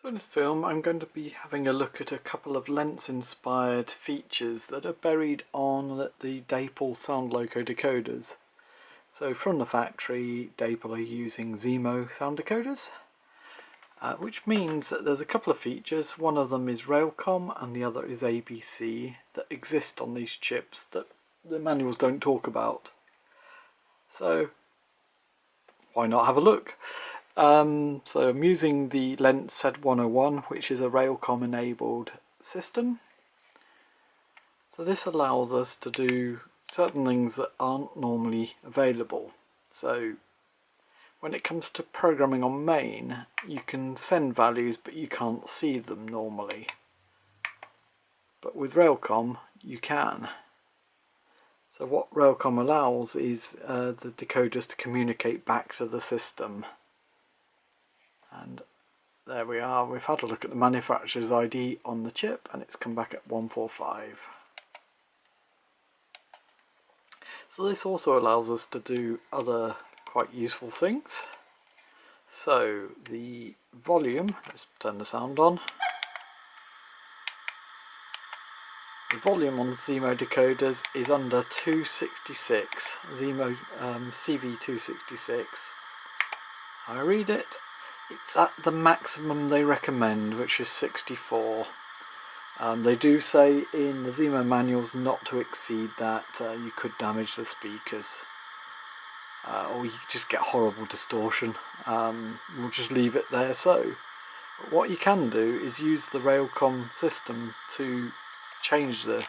So in this film I'm going to be having a look at a couple of Lenz inspired features that are buried on the Dapol Sound Loco decoders. So from the factory, Dapol are using Zimo Sound decoders, which means that there's a couple of features. One of them is railcom and the other is ABC that exist on these chips that the manuals don't talk about. So why not have a look? So I'm using the Lenz Z101, which is a railcom enabled system. So this allows us to do certain things that aren't normally available. So when it comes to programming on main, you can send values but you can't see them normally. But with railcom you can. So what railcom allows is the decoders to communicate back to the system. And there we are, we've had a look at the manufacturer's ID on the chip and it's come back at 145. So this also allows us to do other quite useful things. So the volume, let's turn the sound on. The volume on the Zimo decoders is under 266, Zimo CV266. I read it. It's at the maximum they recommend, which is 64. They do say in the Zimo manuals not to exceed that. You could damage the speakers, or you just get horrible distortion. We'll just leave it there. So what you can do is use the railcom system to change the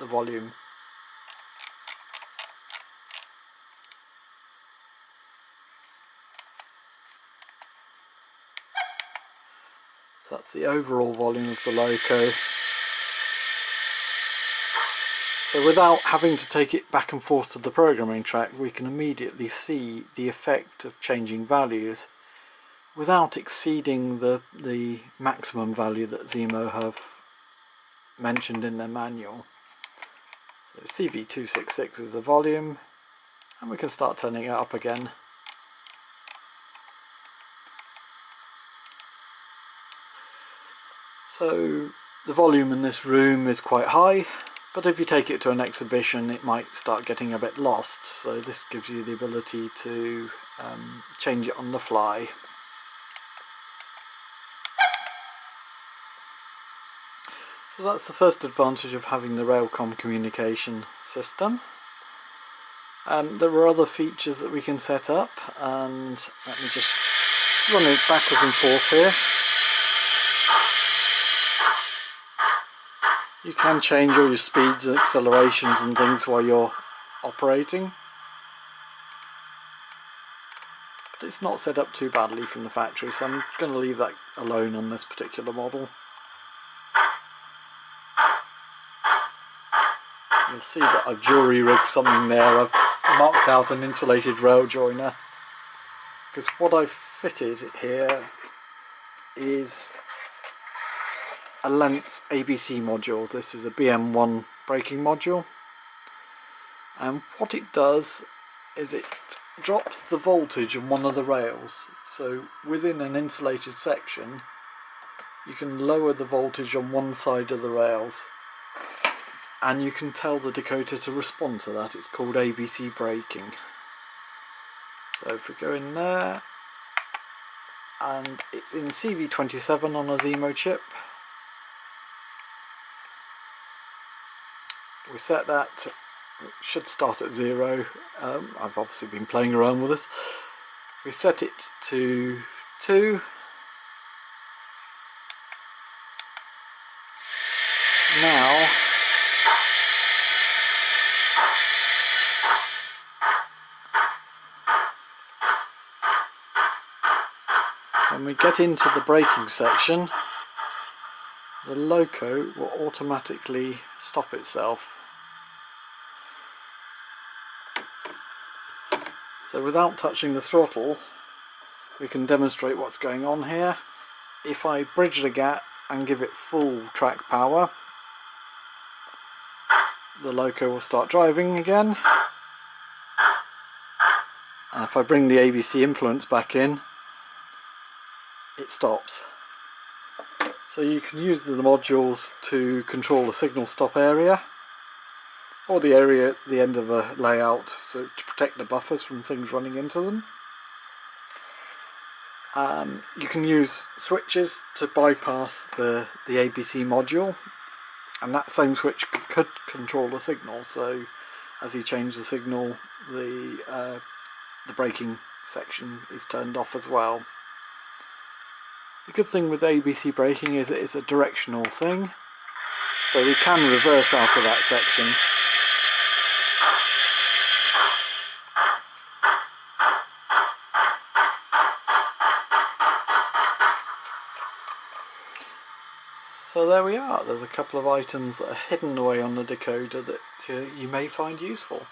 volume. So that's the overall volume of the loco. So without having to take it back and forth to the programming track, we can immediately see the effect of changing values without exceeding the maximum value that Zimo have mentioned in their manual. So CV266 is the volume, and we can start turning it up again. So the volume in this room is quite high, but if you take it to an exhibition it might start getting a bit lost, so this gives you the ability to change it on the fly. So that's the first advantage of having the railcom communication system. There are other features that we can set up, and let me just run it backwards and forth here. You can change all your speeds and accelerations and things while you're operating, but it's not set up too badly from the factory, so I'm going to leave that alone on this particular model. You'll see that I've jury rigged something there. I've marked out an insulated rail joiner, because what I've fitted here is a Lenz ABC module. This is a BM1 braking module, and what it does is it drops the voltage on one of the rails. So within an insulated section you can lower the voltage on one side of the rails, and you can tell the decoder to respond to that. It's called ABC braking. So if we go in there, and it's in CV27 on a Zimo chip. We set that, it should start at 0. I've obviously been playing around with this. We set it to 2. Now when we get into the braking section, the loco will automatically stop itself. So without touching the throttle we can demonstrate what's going on here. If I bridge the gap and give it full track power, the loco will start driving again, and if I bring the ABC influence back in, it stops. So you can use the modules to control the signal stop area, or the area at the end of a layout, so to protect the buffers from things running into them. You can use switches to bypass the ABC module, and that same switch could control the signal, so as you change the signal, the braking section is turned off as well. The good thing with ABC braking is it's a directional thing, so we can reverse out of that section. So there we are, there's a couple of items that are hidden away on the decoder that you may find useful.